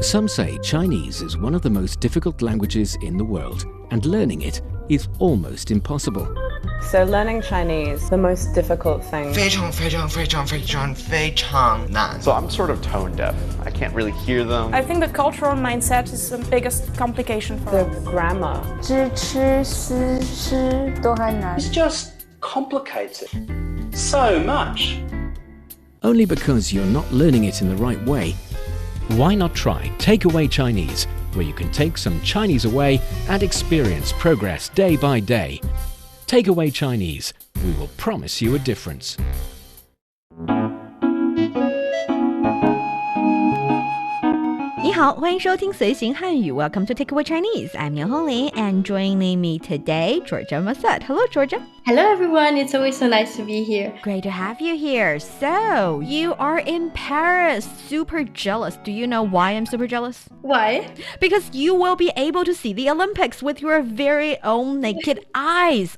Some say Chinese is one of the most difficult languages in the world, and learning it is almost impossible. So learning Chinese, the most difficult thing. 非常难. So I'm sort of tone deaf. I can't really hear them. I think the cultural mindset is the biggest complication for The us. grammar. 知吃思诗都很难 It's just complicated. So much. Only because you're not learning it in the right way. Why not try Takeaway Chinese, where you can take some Chinese away and experience progress day by day. Takeaway Chinese, we will promise you a difference. 你好，欢迎收听随行汉语 Welcome to Takeaway Chinese. I'm Nian Hongling, and joining me today, Georgia Massad. Hello, Georgia. Hello, everyone. It's always so nice to be here. Great to have you here. So, you are in Paris. Super jealous. Do you know why I'm super jealous? Why? Because you will be able to see the Olympics with your very own naked eyes.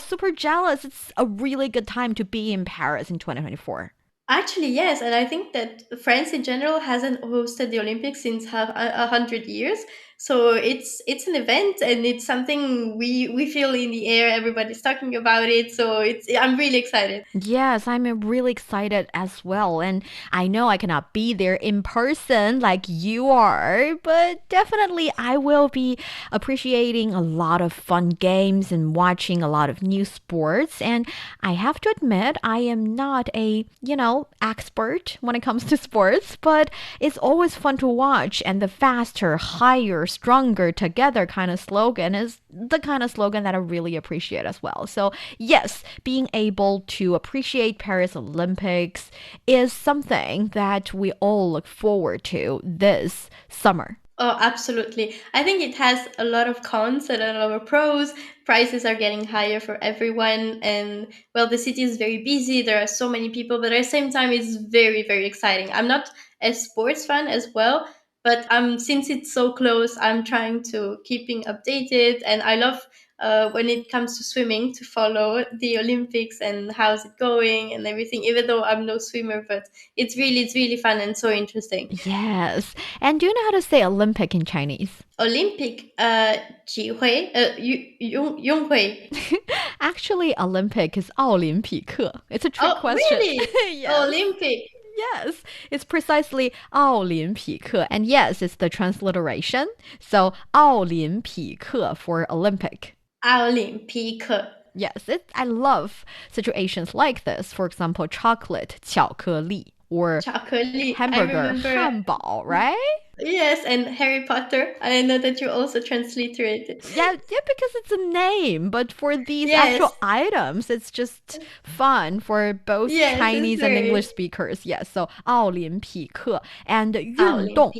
Super jealous. It's a really good time to be in Paris in 2024. Actually, yes, and I think that France in general hasn't hosted the Olympics since 100 years. So it's an event, and it's something we feel in the air. Everybody's talking about it, so I'm really excited. Yes, I'm really excited as well. And I know I cannot be there in person like you are, but definitely I will be appreciating a lot of fun games and watching a lot of new sports. And I have to admit, I am not a, expert when it comes to sports, but it's always fun to watch. And the faster, higher, stronger together kind of slogan is the kind of slogan that I really appreciate as well. So yes, being able to appreciate Paris Olympics is something that we all look forward to this summer. Oh, absolutely. I think it has a lot of cons and a lot of pros. Prices are getting higher for everyone. And, well, the city is very busy. There are so many people, but at the same time, it's very, very exciting. I'm not a sports fan as well, but since it's so close, I'm trying to keeping updated. And I love when it comes to swimming to follow the Olympics and how's it going and everything, even though I'm no swimmer, but it's really fun and so interesting. Yes. And do you know how to say Olympic in Chinese? Olympic, 几会, 运会. Actually, Olympic is 奥林匹克. It's a trick question. Really? Yes. Olympic. Yes, it's precisely 奥林匹克. And yes, it's the transliteration. So 奥林匹克 for Olympic. 奥林匹克. Yes, I love situations like this. For example, chocolate, 巧克力, or 巧克力, hamburger, 汉堡, right? Yes, and Harry Potter. I know that you also transliterate it. Yeah, because it's a name. But for these actual items, it's just fun for both Chinese and English speakers. Yes, so 奥林匹克 and 运动.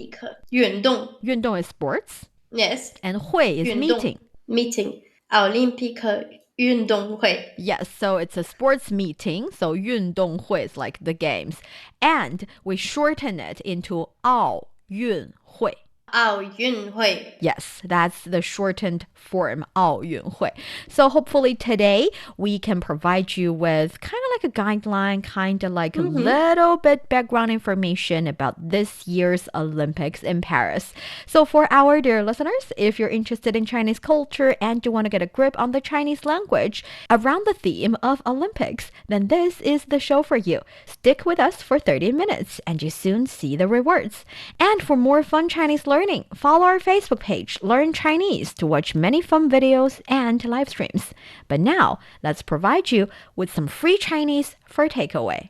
运动. 运动 is sports. Yes. And 会 is meeting. Meeting. 奥林匹克运动会. Yes, so it's a sports meeting. So 运动会 is like the games. And we shorten it into 奥运会. 奥运会. Yes, that's the shortened form, 奥运会. So hopefully today we can provide you with kind of like a guideline, kind of like a little bit background information about this year's Olympics in Paris. So for our dear listeners, if you're interested in Chinese culture and you want to get a grip on the Chinese language around the theme of Olympics, then this is the show for you. Stick with us for 30 minutes and you soon see the rewards. And for more fun Chinese learning, follow our Facebook page, Learn Chinese, to watch many fun videos and live streams. But now, let's provide you with some free Chinese for takeaway.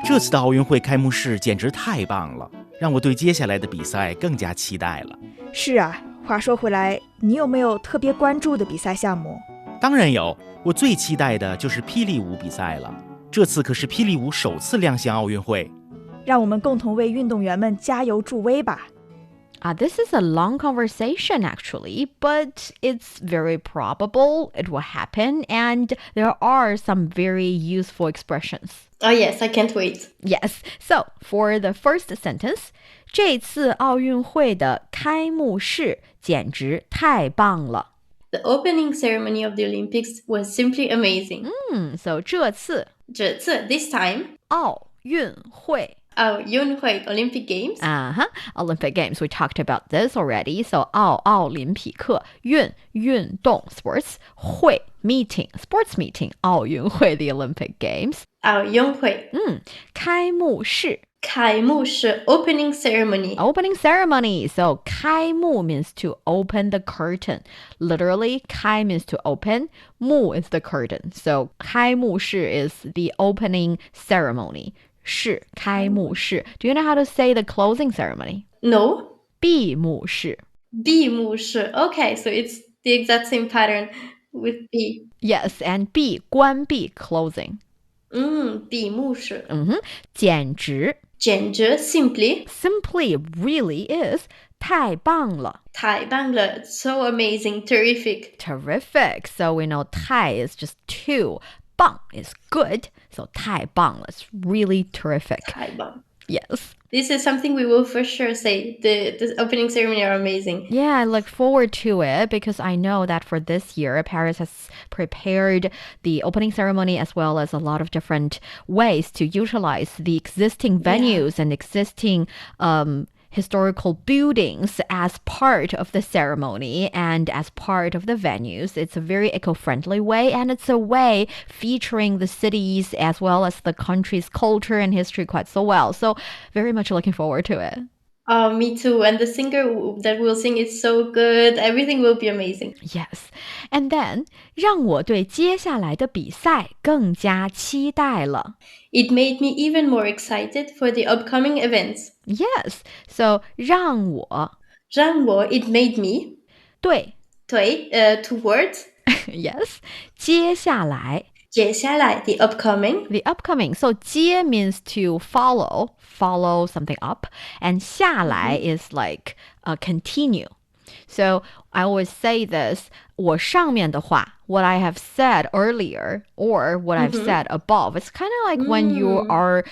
这次的奥运会开幕式简直太棒了，让我对接下来的比赛更加期待了。是啊，话说回来，你有没有特别关注的比赛项目？当然有，我最期待的就是霹雳舞比赛了。这次可是霹雳舞首次亮相奥运会，让我们共同为运动员们加油助威吧。This is a long conversation actually, but it's very probable it will happen, and there are some very useful expressions. Oh yes, I can't wait. Yes, so for the first sentence, 这次奥运会的开幕式简直太棒了。The opening ceremony of the Olympics was simply amazing. So 这次 this time, 奥运会。奥运会 Olympic Games. Olympic Games. We talked about this already. So 奥林匹克运动 sports 会 meeting sports meeting 奥运会 the Olympic Games. 奥运会开幕式opening ceremony. Opening ceremony. So 开幕 means to open the curtain. Literally, 开 means to open. 幕 is the curtain. So 开幕式 is the opening ceremony. 是开幕式. Do you know how to say the closing ceremony? No. 闭幕式. Okay, so it's the exact same pattern with B. Yes, and 闭关闭 closing. 闭幕式简直 simply really is 太棒了. 太棒了 so amazing, terrific. So we know 太 is just two. 棒 is good. So 太棒了 is really terrific. 太棒. Yes. This is something we will for sure say. The opening ceremony are amazing. Yeah, I look forward to it because I know that for this year, Paris has prepared the opening ceremony as well as a lot of different ways to utilize the existing venues and existing historical buildings as part of the ceremony and as part of the venues. It's a very eco-friendly way, and it's a way featuring the cities as well as the country's culture and history quite so well. So very much looking forward to it. Oh, me too. And the singer that will sing is so good. Everything will be amazing. Yes. And then, 让我对接下来的比赛更加期待了. It made me even more excited for the upcoming events. Yes. So, 让我 it made me. 对 towards. Yes. 接下来接下来 the upcoming. So 接 means to follow something up, and 下来is like continue. So I always say this, 我上面的话, what I have said earlier or what I've said above, it's kind of like when you are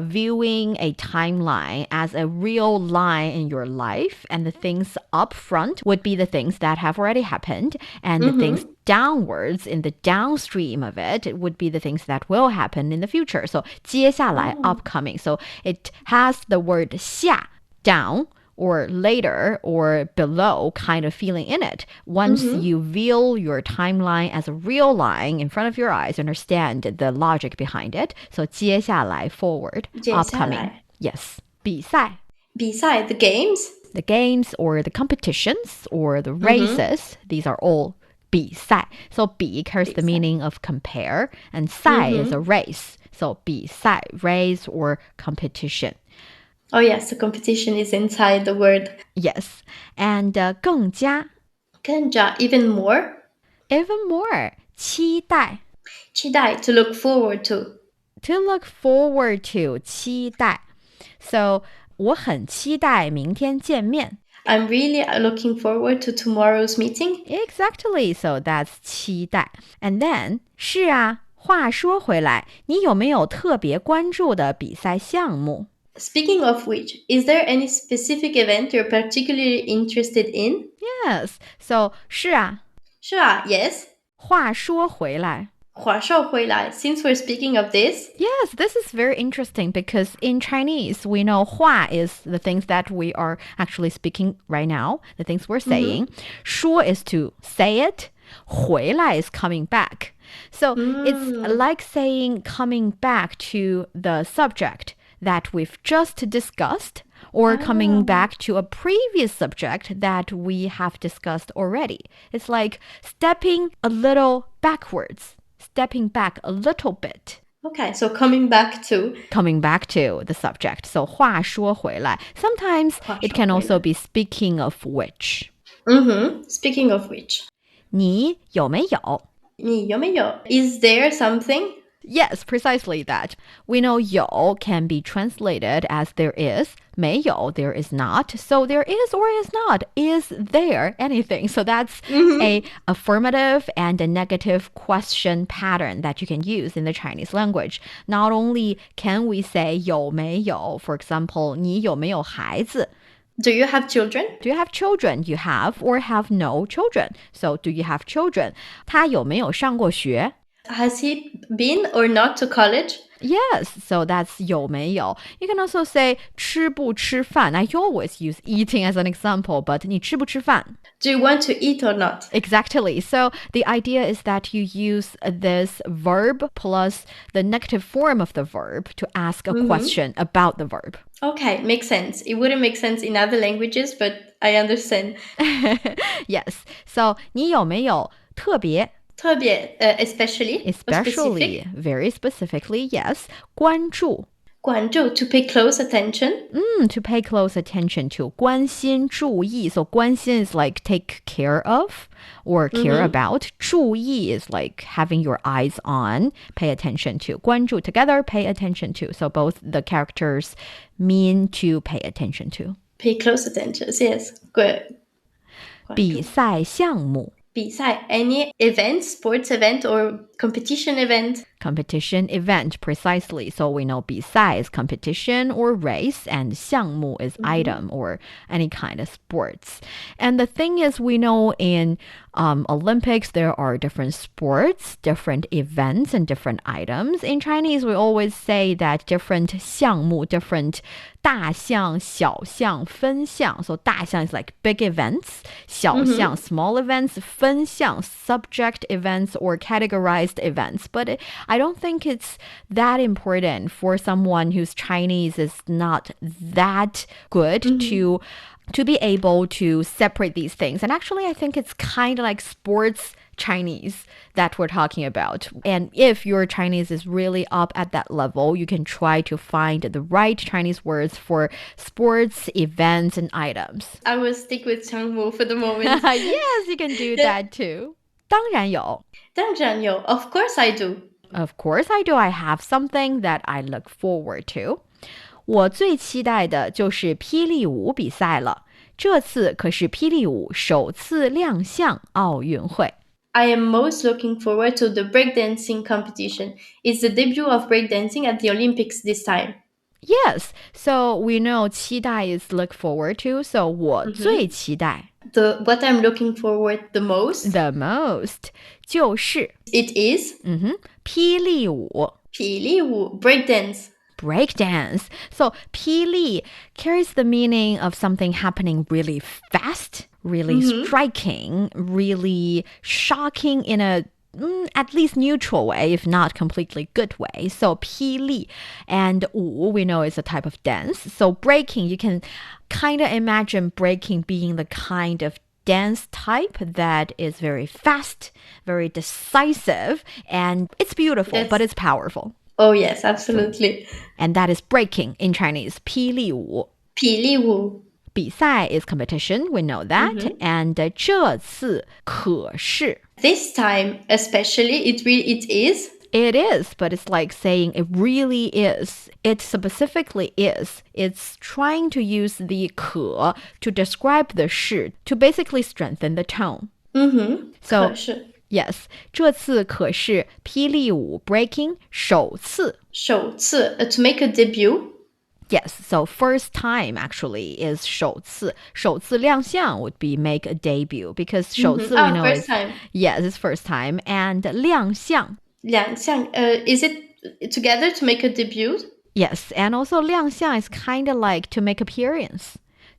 viewing a timeline as a real line in your life, and the things up front would be the things that have already happened, and the things downwards in the downstream of it would be the things that will happen in the future. So 接下来 upcoming. So it has the word 下 down or later or below kind of feeling in it. Once you view your timeline as a real line in front of your eyes, understand the logic behind it. So 接下来 forward, upcoming. Yes. 比赛 the games. The games or the competitions or the races, these are all 比赛. So 比 carries the meaning of compare, and 赛 is a race. So 比赛, race or competition. Oh yes, the competition is inside the word. Yes. And 更加 even more. Even more. 期待 to look forward to. To look forward to. 期待 So 我很期待明天见面. I'm really looking forward to tomorrow's meeting. Exactly. So that's 期待. And then 是啊，话说回来，你有没有特别关注的比赛项目？ Speaking of which, is there any specific event you're particularly interested in? Yes. So 是啊 yes. 话说回来 话说回来, since we're speaking of this. Yes, this is very interesting because in Chinese, we know 话 is the things that we are actually speaking right now, the things we're saying. 说 is to say it. 回来 is coming back. So it's like saying coming back to the subject that we've just discussed, or coming back to a previous subject that we have discussed already. It's like stepping a little backwards, stepping back a little bit. Okay, so coming back to the subject. So 话说回来. Sometimes it can also be speaking of which. Speaking of which. 你有没有? 你有没有? Is there something? Yes, precisely that. We know 有 can be translated as there is. 没有, there is not. So there is or is not. Is there anything? So that's a affirmative and a negative question pattern that you can use in the Chinese language. Not only can we say 有没有, for example, 你有没有孩子? Do you have children? Do you have children? You have or have no children. So do you have children? 他有没有上过学? Has he been or not to college? Yes, so that's 有没有. You can also say 吃不吃饭. I always use eating as an example, but 你吃不吃饭? Do you want to eat or not? Exactly. So the idea is that you use this verb plus the negative form of the verb to ask a question about the verb. Okay, makes sense. It wouldn't make sense in other languages, but I understand. Yes. So 你有没有特别特别 especially Especially, very specifically, yes. 关注关注 to pay close attention. To pay close attention to. 关心注意. So 关心 is like take care of or care about. 注意 is like having your eyes on, pay attention to. 关注 together, pay attention to. So both the characters mean to pay attention to. Pay close attention. Yes, good. 比赛项目比赛 any event, sports event or competition event. Competition event, precisely. So we know 比赛 is competition or race, and 项目 is item or any kind of sports. And the thing is, we know in Olympics, there are different sports, different events, and different items. In Chinese, we always say that different 项目, different 大项, 小项, 分项. So 大项 is like big events, 小项, small events, 分项, subject events or categorized events. But I don't think it's that important for someone whose Chinese is not that good to be able to separate these things. And actually, I think it's kind of like sports Chinese that we're talking about. And if your Chinese is really up at that level, you can try to find the right Chinese words for sports, events, and items. I will stick with 项目 for the moment. Yes, you can do that too. 当然有. 当然有. Of course I do. Of course I do. I have something that I look forward to. 我最期待的就是霹雳舞比赛了。这次可是霹雳舞首次亮相奥运会。I am most looking forward to the breakdancing competition. It's the debut of breakdancing at the Olympics this time. Yes, so we know 期待 is look forward to, so 我最期待。What I'm looking forward the most? The most 就是 It is? 霹雳舞。霹雳舞 breakdance. Breakdance. So 霹雳 carries the meaning of something happening really fast, really striking, really shocking in a at least neutral way, if not completely good way. So 霹雳 and 舞 we know is a type of dance. So breaking, you can kind of imagine breaking being the kind of dance type that is very fast, very decisive, and it's beautiful, but it's powerful. Oh yes, absolutely. And that is breaking in Chinese, 霹雳舞。霹雳舞。比赛 is competition, we know that. And 这次可是 This time, especially, it is. It is, but it's like saying it really is. It specifically is. It's trying to use the 可 to describe the 是 to basically strengthen the tone. So 可是 yes, 这次可是霹雳舞 breaking 首次。首次 to make a debut. Yes, so first time actually is 首次。首次亮相 would be make a debut because 首次 we know first is time. Yes, it's first time. And 亮相亮相 is it together to make a debut? Yes, and also 亮相 is kind of like to make appearance,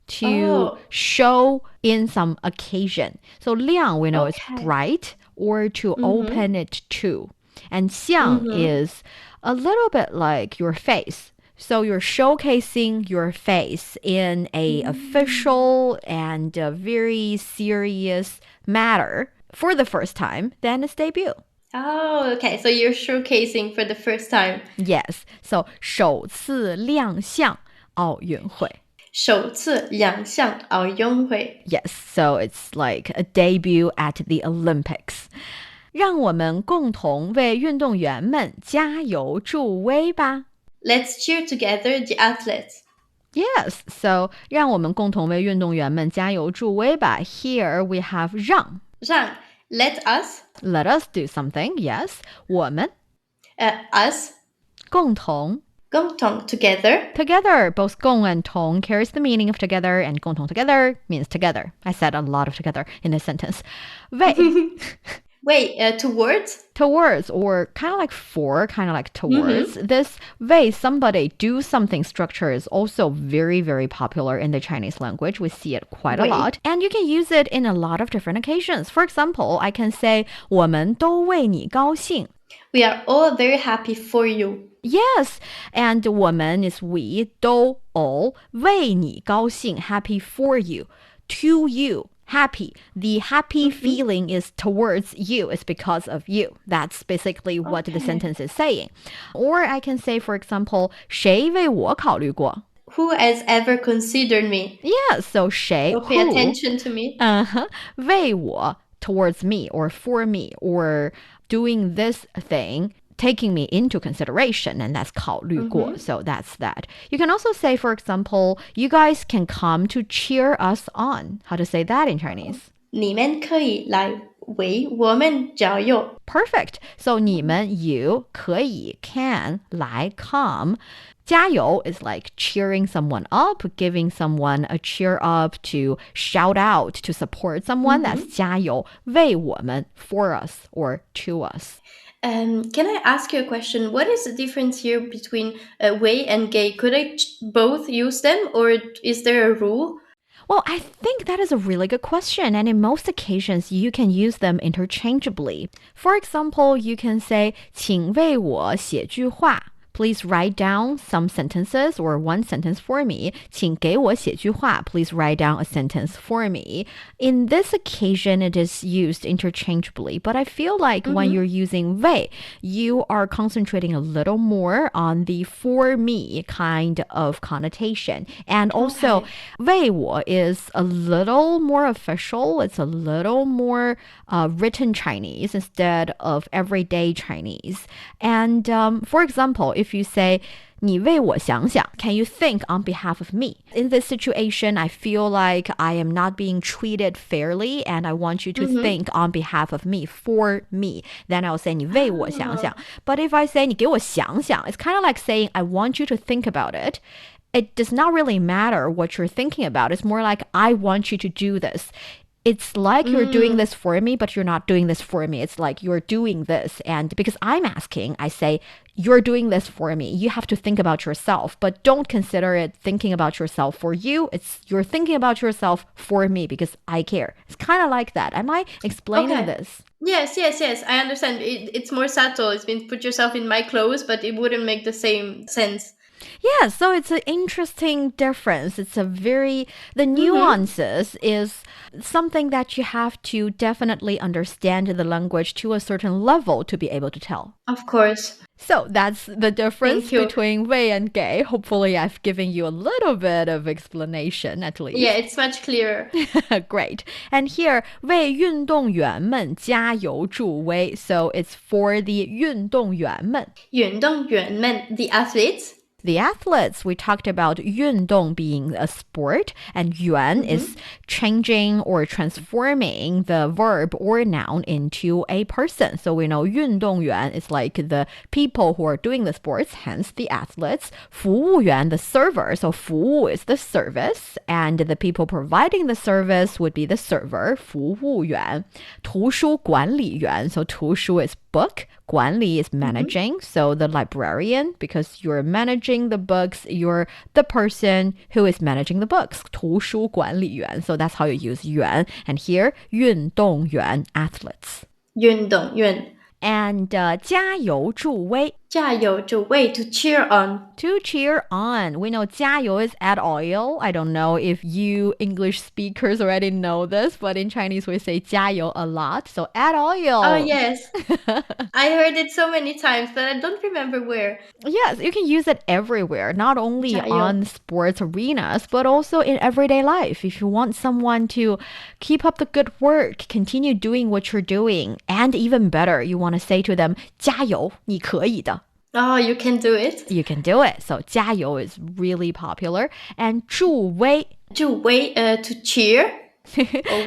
to show in some occasion. So 亮 we know is bright or to open it to. And 相 is a little bit like your face. So you're showcasing your face in a official and a very serious matter for the first time, then it's debut. Oh, okay. So you're showcasing for the first time. Yes. So 首次亮相奥运会。首次亮相奥运会。Yes, so it's like a debut at the Olympics. 让我们共同为运动员们加油助威吧。Let's cheer together the athletes. Yes, so 让我们共同为运动员们加油助威吧。Here we have 让。让 let us. Let us do something, yes. 我们 us. 共同共同 together. Together, both 共 and 同 carries the meaning of together, and 共同 together means together. I said a lot of together in this sentence. 为 Wait, towards? Towards, or kind of like for, kind of like towards. This way somebody do something structure is also very, very popular in the Chinese language. We see it quite a lot. And you can use it in a lot of different occasions. For example, I can say 我们都为你高兴. We are all very happy for you. Yes, and 我们 is we, 都 all, 为你高兴, happy for you, to you. Happy. The happy feeling is towards you. It's because of you. That's basically what the sentence is saying. Or I can say, for example, 谁为我考虑过? Who has ever considered me? Yeah, so 谁, So pay who, attention to me. 为我, towards me or for me or doing this thing, taking me into consideration, and that's 考虑过. So that's that. You can also say, for example, you guys can come to cheer us on. How to say that in Chinese? 你们可以来为我们加油. Perfect. So 你们 you 可以 can 来 come. 加油 is like cheering someone up, giving someone a cheer up, to shout out, to support someone. That's 加油, 为我们 for us or to us. Can I ask you a question? What is the difference here between wei and gay? Could I both use them, or is there a rule? Well, I think that is a really good question. And in most occasions, you can use them interchangeably. For example, you can say, 请为我写句话. Please write down some sentences or one sentence for me. 请给我写句话. Please write down a sentence for me. In this occasion, it is used interchangeably, but I feel like when you're using 为, you are concentrating a little more on the for me kind of connotation. And also, 为我 is a little more official. It's a little more written Chinese instead of everyday Chinese. And for example, if you say, 你为我想想, can you think on behalf of me? In this situation, I feel like I am not being treated fairly and I want you to think on behalf of me, for me. Then I'll say, 你为我想想. But if I say, 你给我想想, it's kind of like saying, I want you to think about it. It does not really matter what you're thinking about. It's more like, I want you to do this. It's like you're doing this for me, but you're not doing this for me. It's like you're doing this. And because I'm asking, I say, you're doing this for me. You have to think about yourself, but don't consider it thinking about yourself for you. It's you're thinking about yourself for me because I care. It's kind of like that. Am I explaining this? Yes. I understand. It's more subtle. It's been put yourself in my clothes, but it wouldn't make the same sense. Yeah, so it's an interesting difference. It's a very, the nuances is something that you have to definitely understand the language to a certain level to be able to tell. Of course. So that's the difference between wei and gay. Hopefully I've given you a little bit of explanation at least. Yeah, it's much clearer. Great. And here, 为运动员们加油助威. So it's for the 运动员们. 运动员们, the athletes. The athletes, we talked about 运动 being a sport, and 员 is changing or transforming the verb or noun into a person. So we know 运动员 is like the people who are doing the sports, hence the athletes. 服务员, the server. So 服务 is the service, and the people providing the service would be the server, 服务员. 图书管理员, so 图书 is book, 管理 is managing, so the librarian, because you're managing the books, you're the person who is managing the books, 图书管理员. So that's how you use 员. And here, 运动员, athletes. 运动员. And 加油助威. 加油助威, to cheer on. To cheer on. We know 加油 is add oil. I don't know if you English speakers already know this, but in Chinese we say 加油 a lot. So add oil. Oh, yes. I heard it so many times, but I don't remember where. Yes, you can use it everywhere, not only 加油 on sports arenas, but also in everyday life. If you want someone to keep up the good work, continue doing what you're doing, and even better, you want to say to them, 加油,你可以的. Oh, you can do it? You can do it. So 加油 is really popular. And 助威. 助威, to cheer.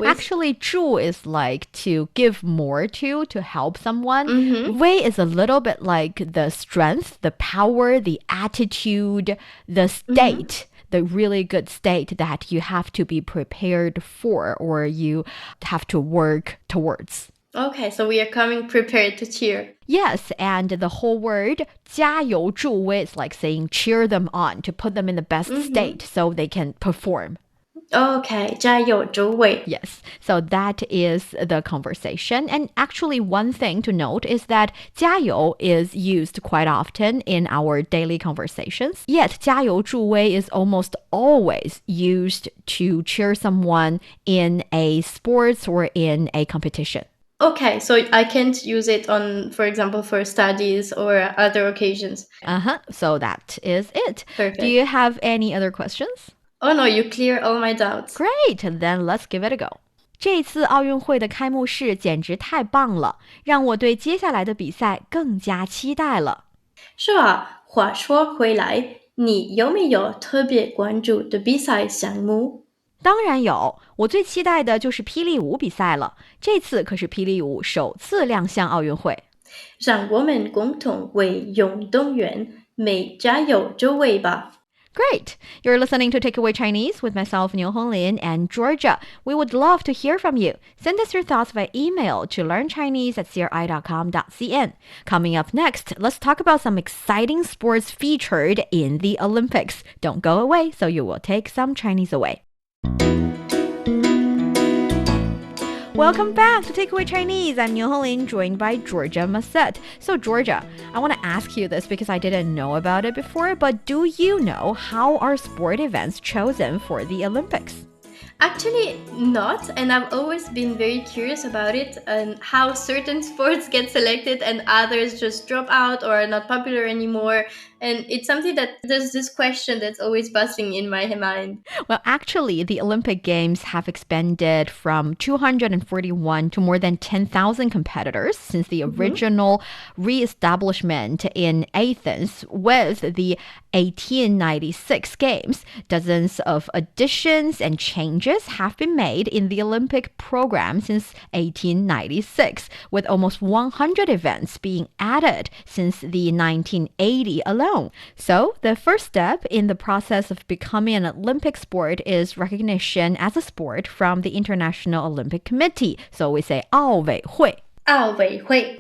Actually, 助 is like to give more to help someone. 威 is a little bit like the strength, the power, the attitude, the state. The really good state that you have to be prepared for or you have to work towards. Okay, so we are coming prepared to cheer. Yes, and the whole word 加油助威 is like saying cheer them on to put them in the best state so they can perform. Okay, 加油助威. Yes, so that is the conversation. And actually, one thing to note is that 加油 is used quite often in our daily conversations. Yet, 加油助威 is almost always used to cheer someone in a sports or in a competition. Okay, so I can't use it on, for example, for studies or other occasions. So that is it. Perfect. Do you have any other questions? Oh no, you clear all my doubts. Great, then let's give it a go. 这次奥运会的开幕式简直太棒了，让我对接下来的比赛更加期待了。是啊，话说回来，你有没有特别关注的比赛项目？当然有，我最期待的就是霹雳舞比赛了。这次可是霹雳舞首次亮相奥运会。让我们共同为运动员们加油助威吧。Great! You're listening to Takeaway Chinese with myself, Niu Honglin, and Georgia. We would love to hear from you. Send us your thoughts via email to learnchinese@cri.com.cn. Coming up next, let's talk about some exciting sports featured in the Olympics. Don't go away, so you will take some Chinese away. Welcome back to Takeaway Chinese. I'm Niu Honglin, joined by Georgia Massette. So, Georgia, I want to ask you this because I didn't know about it before, but do you know how are sport events chosen for the Olympics? Actually, not, and I've always been very curious about it and how certain sports get selected and others just drop out or are not popular anymore. And it's something that there's this question that's always buzzing in my mind. Well, actually, the Olympic Games have expanded from 241 to more than 10,000 competitors since the original re-establishment in Athens with the 1896 Games. Dozens of additions and changes have been made in the Olympic program since 1896, with almost 100 events being added since the 1980 alone. So, the first step in the process of becoming an Olympic sport is recognition as a sport from the International Olympic Committee. So, we say 奥委会. 奥委会.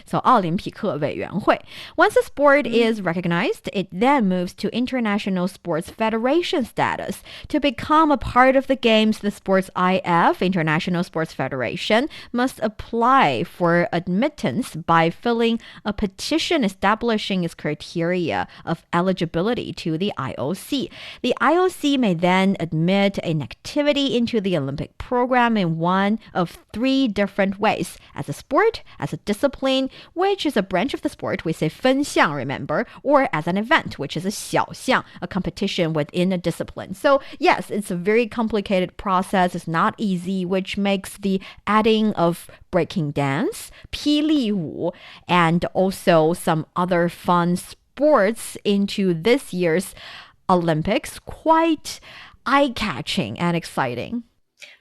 So 奥林匹克委员会. Once a sport is recognized, it then moves to International Sports Federation status. To become a part of the games, the Sports IF, International Sports Federation, must apply for admittance by filling a petition establishing its criteria of eligibility to the IOC. The IOC may then admit an activity into the Olympic program in one of three different ways: as a sport, as a discipline, which is a branch of the sport, we say 分项, remember, or as an event, which is a 小项, a competition within a discipline. So yes, it's a very complicated process. It's not easy, which makes the adding of breaking dance, 霹雳舞, and also some other fun sports into this year's Olympics quite eye-catching and exciting.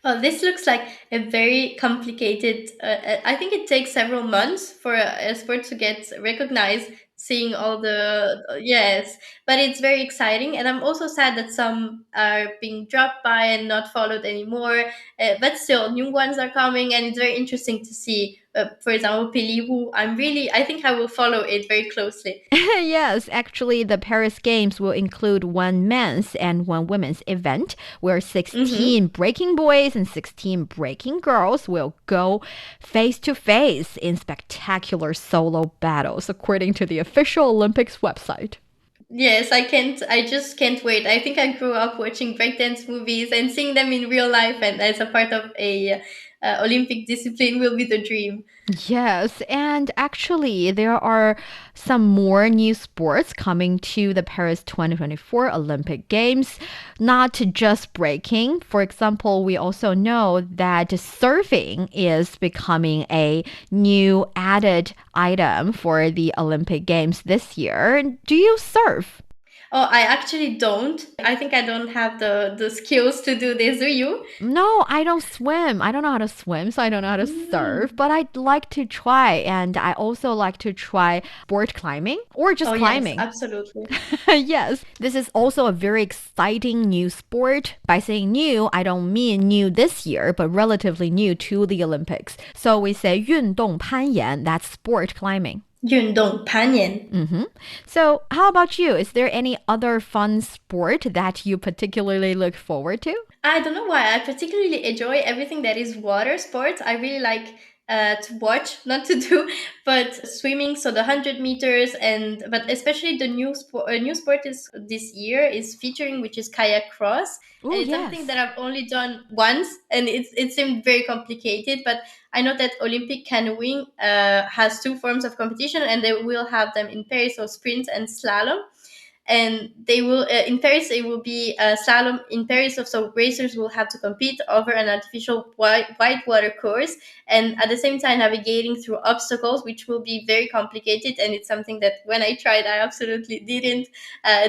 Well, this looks like a very complicated, I think it takes several months for a sport to get recognized, seeing all the, yes, but it's very exciting. And I'm also sad that some are being dropped by and not followed anymore. But still, new ones are coming, and it's very interesting to see. For example, 霹雳舞, I think I will follow it very closely. Yes, actually, the Paris Games will include one men's and one women's event where 16 breaking boys and 16 breaking girls will go face to face in spectacular solo battles, according to the official Olympics website. Yes, I just can't wait. I think I grew up watching breakdance movies, and seeing them in real life and as a part of a Olympic discipline will be the dream. Yes, and actually there are some more new sports coming to the Paris 2024 Olympic Games, not just breaking. For example, we also know that surfing is becoming a new added item for the Olympic Games this year. Do you surf? Oh, I actually don't. I think I don't have the skills to do this. Do you? No, I don't swim. I don't know how to swim, so I don't know how to surf, but I'd like to try. And I also like to try sport climbing or just Oh, climbing. yes, absolutely. Yes, this is also a very exciting new sport. By saying new, I don't mean new this year, but relatively new to the Olympics. So we say 运动攀岩, that's sport climbing. 运动攀岩. So, how about you? Is there any other fun sport that you particularly look forward to? I don't know why. I particularly enjoy everything that is water sports. I really like to watch, not to do, but swimming. So the 100 meters, but especially the new sport is this year is featuring, which is kayak cross. Ooh, And it's yes. something that I've only done once, and it seemed very complicated. But I know that Olympic canoeing has two forms of competition, and they will have them in Paris, so sprint and slalom. And they will in Paris it will be slalom in Paris, so racers will have to compete over an artificial whitewater course, and at the same time navigating through obstacles, which will be very complicated, and it's something that when I tried I absolutely didn't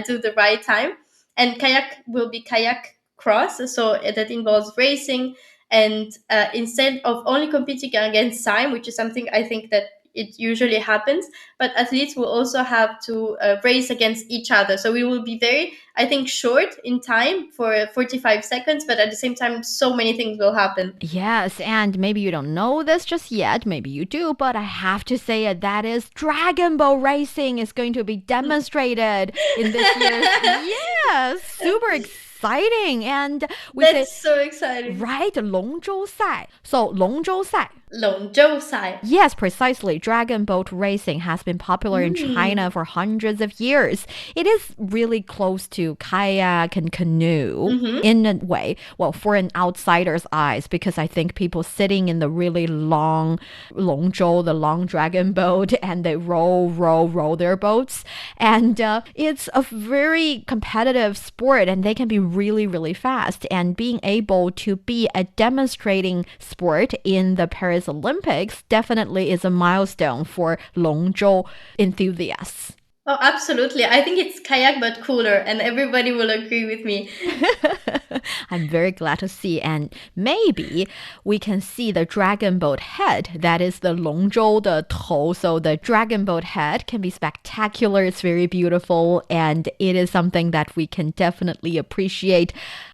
do the right time. And kayak will be kayak cross, so that involves racing, and instead of only competing against time, which is something I think that it usually happens, but athletes will also have to race against each other. So we will be very, I think, short in time for 45 seconds, but at the same time, so many things will happen. Yes, and maybe you don't know this just yet, maybe you do, but I have to say it, that is Dragon Boat racing is going to be demonstrated in this year's, yes, super exciting. And we That's say, so exciting. right, 龙舟赛. So 龙舟赛. 龙舟赛. Yes, precisely. Dragon boat racing has been popular in China for hundreds of years. It is really close to kayak and canoe in a way. Well, for an outsider's eyes, because I think people sitting in the really long 龙舟, the long dragon boat, and they row their boats. And it's a very competitive sport, and they can be really, really fast. And being able to be a demonstrating sport in the Paris Olympics definitely is a milestone for 龙舟 enthusiasts. Oh, absolutely. I think it's kayak but cooler, and everybody will agree with me. I'm very glad to see, and maybe we can see the dragon boat head. That is the 龙舟的头. So the dragon boat head can be spectacular. It's very beautiful, and it is something that we can definitely appreciate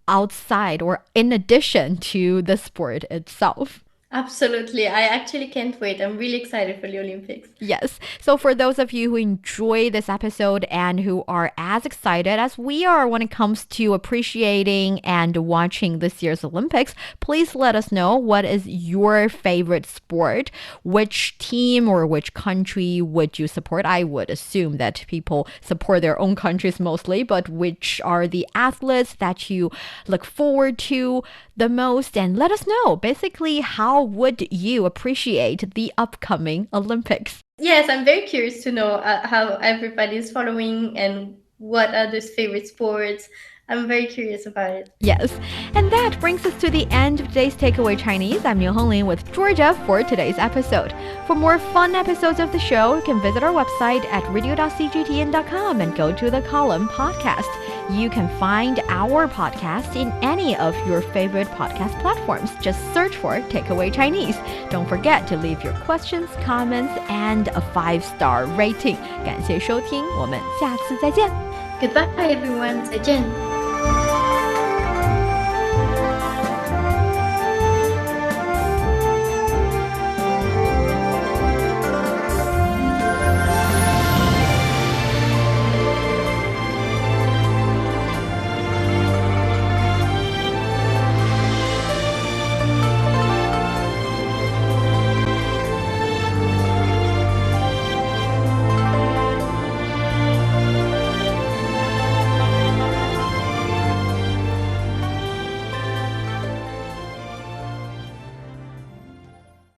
outside or in addition to the sport itself. Absolutely. I actually can't wait. I'm really excited for the Olympics. Yes. So for those of you who enjoy this episode and who are as excited as we are when it comes to appreciating and watching this year's Olympics, please let us know what is your favorite sport. Which team or which country would you support? I would assume that people support their own countries mostly, but which are the athletes that you look forward to the most? And let us know, basically, how would you appreciate the upcoming Olympics? Yes, I'm very curious to know how everybody is following and what are their favorite sports. I'm very curious about it. Yes. And that brings us to the end of today's Takeaway Chinese. I'm Niu Honglin with Georgia for today's episode. For more fun episodes of the show, you can visit our website at radio.cgtn.com and go to the column podcast. You can find our podcast in any of your favorite podcast platforms. Just search for Takeaway Chinese. Don't forget to leave your questions, comments, and a 5-star rating. 感谢收听，我们下次再见。Goodbye, everyone. 再见。